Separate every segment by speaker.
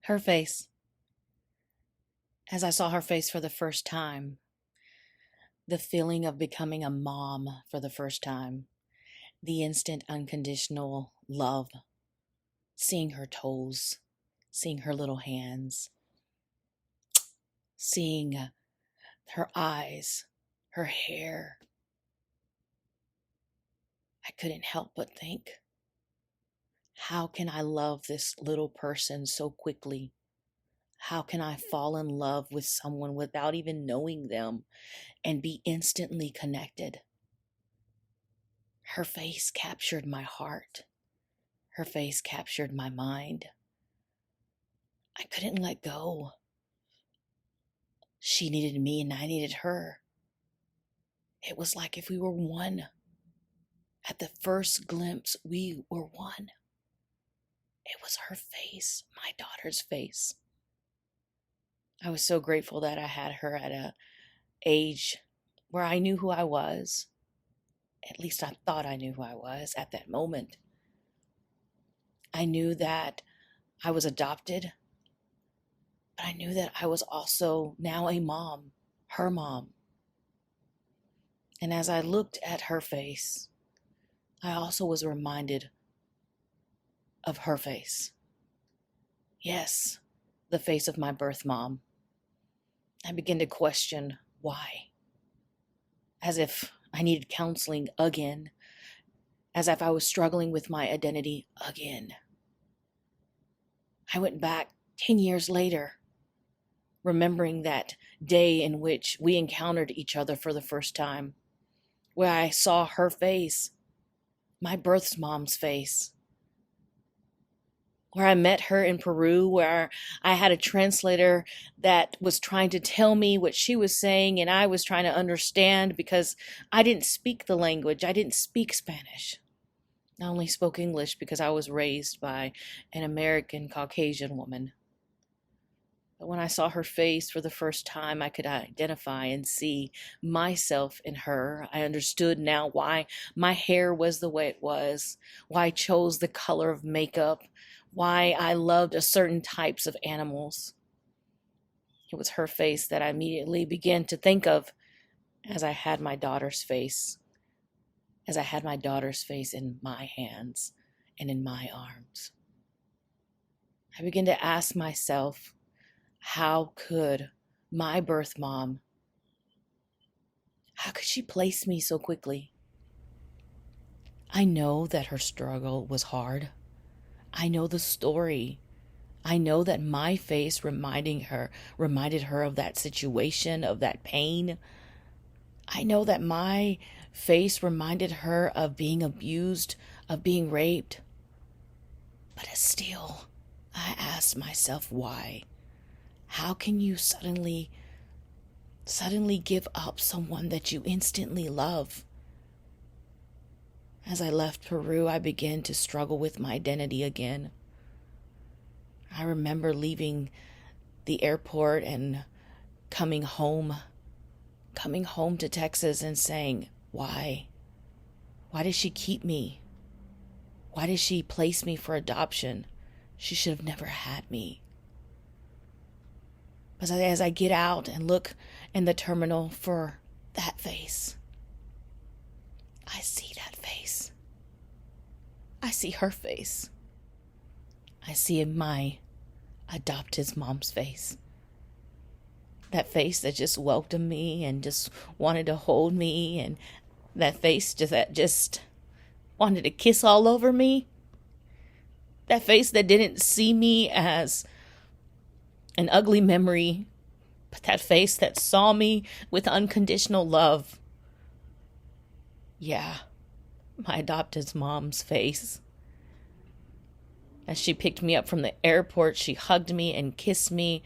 Speaker 1: Her face. As I saw her face for the first time, the feeling of becoming a mom for the first time, the instant unconditional love, seeing her toes, seeing her little hands, seeing her eyes, her hair. I couldn't help but think, how can I love this little person so quickly? How can I fall in love with someone without even knowing them and be instantly connected? Her face captured my heart. Her face captured my mind. I couldn't let go. She needed me and I needed her. It was like if we were one. At the first glimpse, we were one. It was her face, my daughter's face. I was so grateful that I had her at an age where I knew who I was. At least I thought I knew who I was at that moment. I knew that I was adopted, but I knew that I was also now a mom, her mom. And as I looked at her face, I also was reminded of her face. Yes, the face of my birth mom. I began to question why. As if I needed counseling again. As if I was struggling with my identity again. I went back 10 years later, remembering that day in which we encountered each other for the first time, where I saw her face, my birth mom's face, where I met her in Peru, where I had a translator that was trying to tell me what she was saying, and I was trying to understand because I didn't speak the language. I didn't speak Spanish. I only spoke English because I was raised by an American Caucasian woman. But when I saw her face for the first time, I could identify and see myself in her. I understood now why my hair was the way it was, why I chose the color of makeup, why I loved a certain types of animals. It was her face that I immediately began to think of as I had my daughter's face, as I had my daughter's face in my hands and in my arms. I began to ask myself, how could my birth mom, how could she place me so quickly? I know that her struggle was hard. I know the story. I know that my face reminded her of that situation, of that pain. I know that my face reminded her of being abused, of being raped. But still, I asked myself why. How can you suddenly give up someone that you instantly love? As I left Peru, I began to struggle with my identity again. I remember leaving the airport and coming home to Texas and saying, why? Why did she keep me? Why did she place me for adoption? She should have never had me. But as I get out and look in the terminal for that face, I see that face. I see her face. I see my adopted mom's face. That face that just welcomed me and just wanted to hold me, and that face that just wanted to kiss all over me. That face that didn't see me as an ugly memory, but that face that saw me with unconditional love. Yeah, my adopted mom's face. As she picked me up from the airport, she hugged me and kissed me.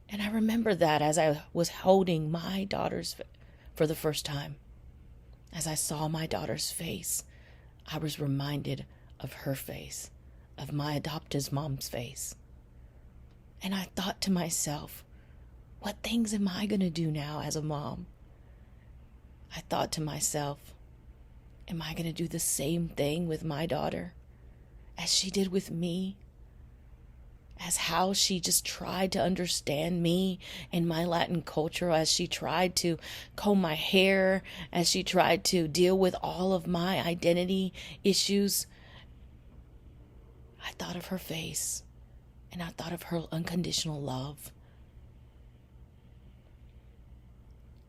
Speaker 1: And I remember that as I was holding my daughter's for the first time. As I saw my daughter's face, I was reminded of her face, of my adopted mom's face. And I thought to myself, what things am I going to do now as a mom? I thought to myself, am I going to do the same thing with my daughter as she did with me? as how she just tried to understand me and my Latin culture, as she tried to comb my hair, as she tried to deal with all of my identity issues. I thought of her face, and I thought of her unconditional love.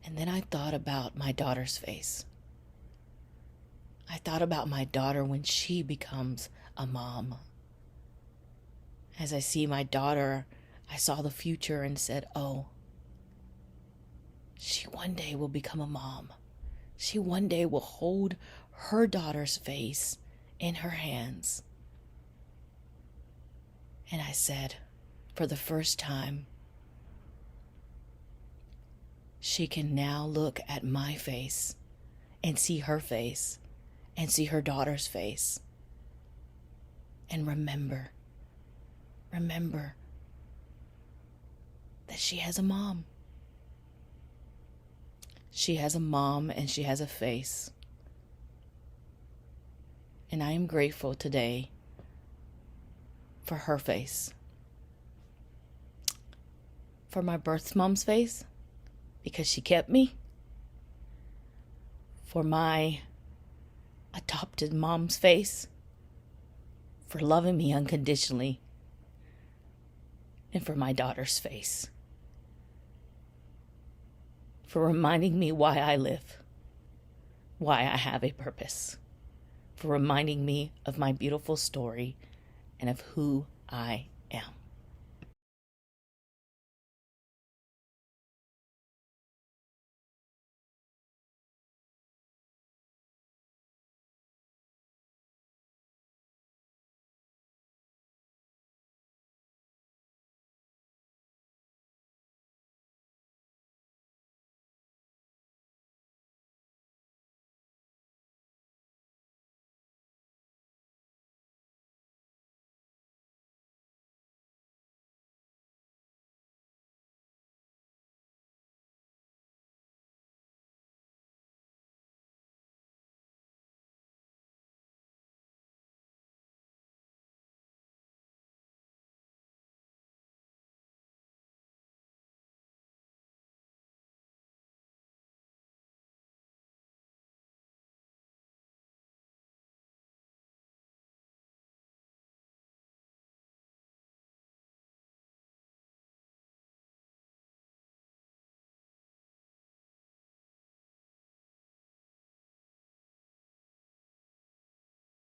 Speaker 1: And then I thought about my daughter's face. I thought about my daughter when she becomes a mom. As I see my daughter, I saw the future and said, oh, she one day will become a mom. She one day will hold her daughter's face in her hands. And I said, for the first time, she can now look at my face and see her face and see her daughter's face and remember that she has a mom. She has a mom and she has a face. And I am grateful today for her face. For my birth mom's face, because she kept me. For my adopted mom's face, for loving me unconditionally. And for my daughter's face, for reminding me why I live, why I have a purpose, for reminding me of my beautiful story and of who I am.